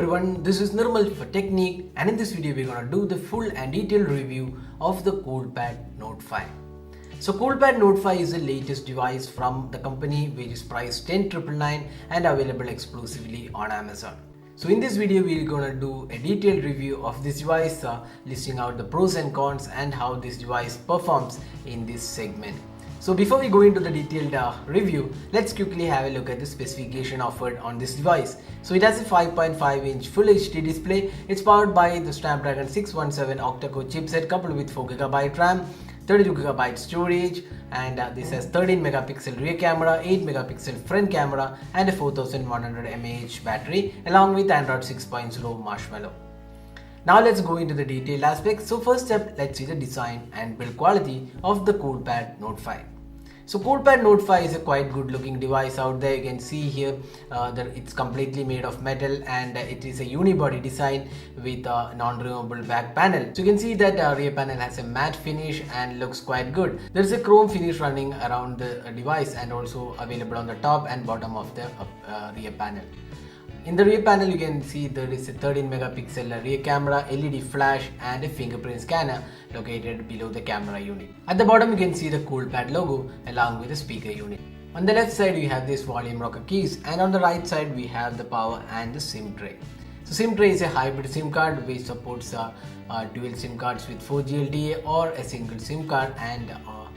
everyone, this is Nirmal for Technique, and in this video we're gonna do the full and detailed review of the Coolpad Note 5. So Coolpad Note 5 is the latest device from the company, which is priced 10,999 and available exclusively on Amazon. So in this video we're gonna do a detailed review of this device, listing out the pros and cons and how this device performs in this segment. So before we go into the detailed review, let's quickly have a look at the specification offered on this device. So it has a 5.5-inch Full HD display. It's powered by the Snapdragon 617 octa-core chipset coupled with 4GB RAM, 32GB storage, and this has 13 megapixel rear camera, 8 megapixel front camera, and a 4100 mAh battery along with Android 6.0 Marshmallow. Now let's go into the detailed aspects. So first step, let's see the design and build quality of the Coolpad Note 5. So Coolpad Note 5 is a quite good looking device out there. You can see here that it's completely made of metal and it is a unibody design with a non-removable back panel. So you can see that rear panel has a matte finish and looks quite good. There is a chrome finish running around the device and also available on the top and bottom of the rear panel. In the rear panel, you can see there is a 13 megapixel rear camera, LED flash, and a fingerprint scanner located below the camera unit. At the bottom, you can see the Coolpad logo along with the speaker unit. On the left side, we have this volume rocker keys, and on the right side, we have the power and the SIM tray. So SIM tray is a hybrid SIM card which supports dual SIM cards with 4G LTE or a single SIM card and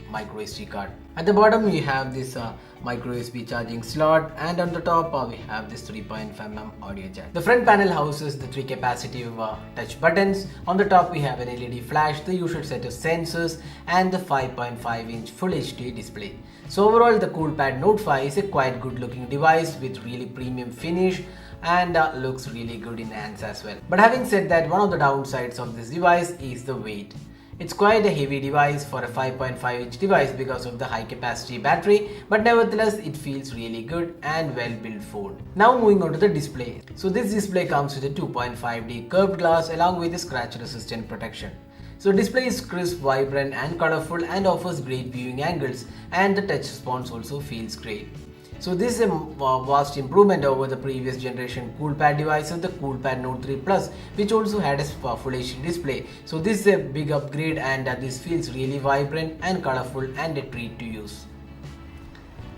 micro SD card. At the bottom we have this micro USB charging slot, and on the top we have this 3.5mm audio jack. The front panel houses the 3 capacitive touch buttons. On the top we have an LED flash, the usual set of sensors, and the 5.5-inch Full HD display. So overall the Coolpad Note 5 is a quite good looking device with really premium finish and looks really good in hands as well. But having said that, one of the downsides of this device is the weight. It's quite a heavy device for a 5.5-inch device because of the high capacity battery, but nevertheless it feels really good and well built phone. Now moving on to the display. So this display comes with a 2.5D curved glass along with a scratch resistant protection. So display is crisp, vibrant and colorful and offers great viewing angles, and the touch response also feels great. So this is a vast improvement over the previous generation Coolpad devices, the Coolpad Note 3 Plus, which also had a Full HD display. So this is a big upgrade, and this feels really vibrant and colorful and a treat to use.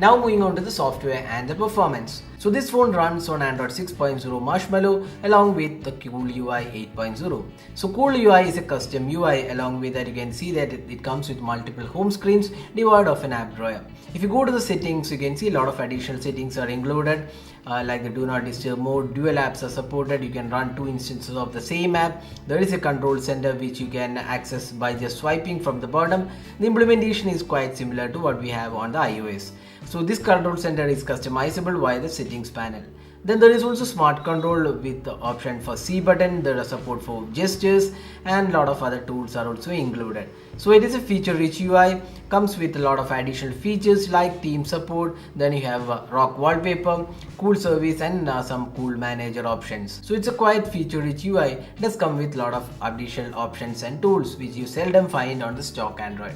Now moving on to the software and the performance. So this phone runs on Android 6.0 Marshmallow along with the CoolUI 8.0. So CoolUI is a custom UI. Along with that, you can see that it comes with multiple home screens devoid of an app drawer. If you go to the settings, you can see a lot of additional settings are included, like the do not disturb mode. Dual apps are supported. You can run 2 instances of the same app. There is a control center which you can access by just swiping from the bottom. The implementation is quite similar to what we have on the iOS. So this control center is customizable via the settings panel. Then there is also smart control with the option for C button. There is support for gestures and a lot of other tools are also included. So it is a feature rich UI, comes with a lot of additional features like theme support. Then you have rock wallpaper, cool service, and some cool manager options. So it's a quite feature rich UI. It does come with a lot of additional options and tools which you seldom find on the stock Android.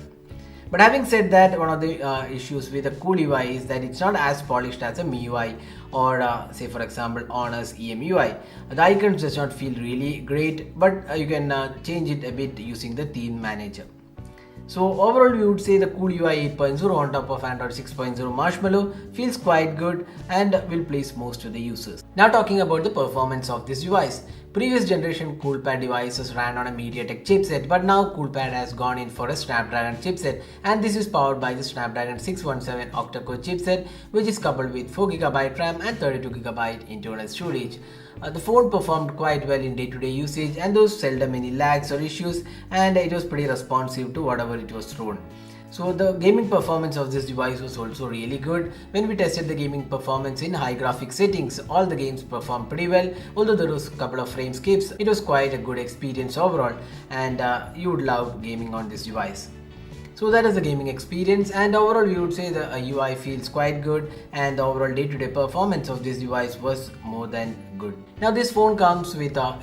But having said that, one of the issues with the CoolUI is that it's not as polished as a MIUI or say for example Honor's EMUI. The icons does not feel really great, but you can change it a bit using the theme manager. So overall we would say the CoolUI 8.0 on top of Android 6.0 Marshmallow feels quite good and will please most of the users. Now talking about the performance of this device. Previous generation Coolpad devices ran on a MediaTek chipset, but now Coolpad has gone in for a Snapdragon chipset, and this is powered by the Snapdragon 617 octa-core chipset, which is coupled with 4GB RAM and 32GB internal storage. The phone performed quite well in day-to-day usage, and there was seldom any lags or issues, and it was pretty responsive to whatever it was thrown. So the gaming performance of this device was also really good. When we tested the gaming performance in high graphics settings, all the games performed pretty well. Although there was a couple of frame skips, it was quite a good experience overall, and you would love gaming on this device. So that is the gaming experience, and overall we would say the UI feels quite good, and the overall day-to-day performance of this device was more than good. Now this phone comes with a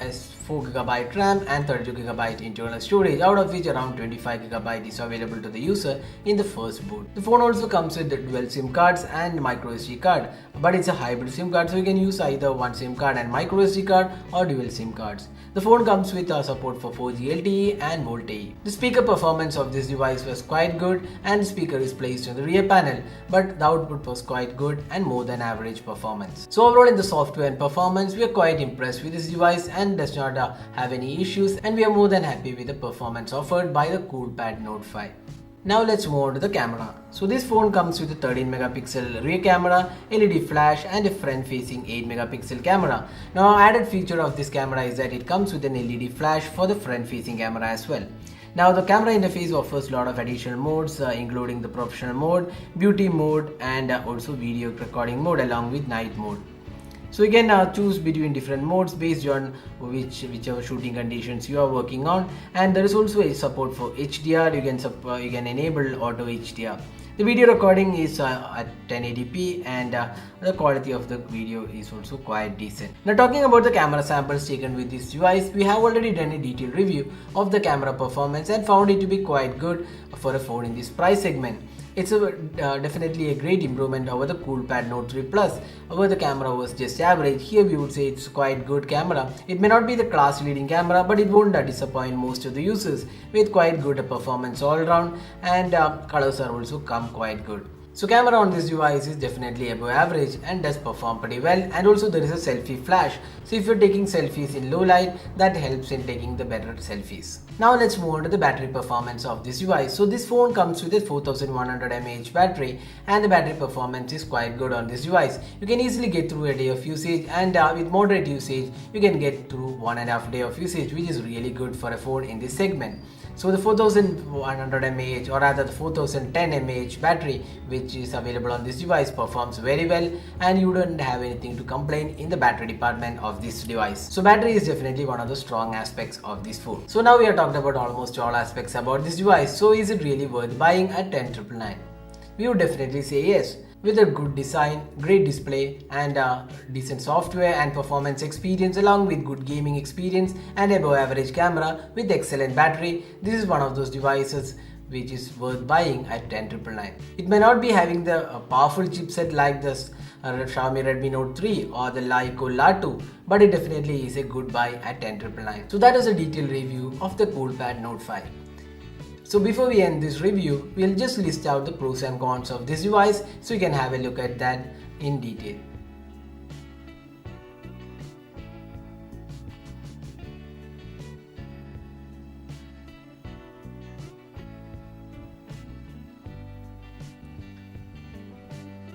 4GB RAM and 32GB internal storage, out of which around 25GB is available to the user in the first boot. The phone also comes with the dual SIM cards and micro SD card, but it's a hybrid SIM card, so you can use either one SIM card and micro SD card or dual SIM cards. The phone comes with support for 4G LTE and VoLTE. The speaker performance of this device was quite good, and the speaker is placed on the rear panel, but the output was quite good and more than average performance. So overall in the software and performance, we are quite impressed with this device and does not have any issues, and we are more than happy with the performance offered by the Coolpad Note 5. Now let's move on to the camera. So this phone comes with a 13 megapixel rear camera, LED flash and a front facing 8 megapixel camera. Now added feature of this camera is that it comes with an LED flash for the front facing camera as well. Now the camera interface offers a lot of additional modes including the professional mode, beauty mode and also video recording mode along with night mode. So you can choose between different modes based on whichever shooting conditions you are working on, and there is also a support for HDR. You can enable auto HDR. The video recording is at 1080p and the quality of the video is also quite decent. Now talking about the camera samples taken with this device, we have already done a detailed review of the camera performance and found it to be quite good for a phone in this price segment. It's definitely a great improvement over the Coolpad Note 3 Plus, where the camera was just average. Here we would say it's quite good camera. It may not be the class leading camera, but it won't disappoint most of the users with quite good performance all around, and colors are also come quite good. So camera on this device is definitely above average and does perform pretty well, and also there is a selfie flash. So if you're taking selfies in low light, that helps in taking the better selfies. Now let's move on to the battery performance of this device. So this phone comes with a 4100 mAh battery, and the battery performance is quite good on this device. You can easily get through a day of usage, and with moderate usage you can get through 1.5 day of usage, which is really good for a phone in this segment. So the 4100 mAh or rather the 4010 mAh battery which is available on this device performs very well, and you don't have anything to complain in the battery department of this device. So battery is definitely one of the strong aspects of this phone. So now we have talked about almost all aspects about this device. So is it really worth buying at 10,999? We would definitely say yes. With a good design, great display and decent software and performance experience, along with good gaming experience and above average camera with excellent battery, this is one of those devices which is worth buying at 10,999. It may not be having the powerful chipset like this Xiaomi Redmi Note 3 or the Leica La2, but it definitely is a good buy at 10,999. So that is a detailed review of the Coolpad Note 5. So before we end this review, we'll just list out the pros and cons of this device so you can have a look at that in detail.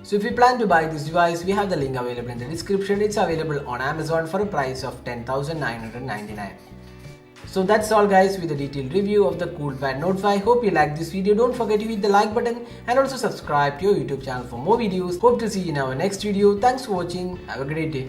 So if you plan to buy this device, we have the link available in the description. It's available on Amazon for a price of 10,999. So that's all guys with the detailed review of the Coolpad Note 5. Hope you liked this video. Don't forget to hit the like button and also subscribe to your YouTube channel for more videos. Hope to see you in our next video. Thanks for watching. Have a great day.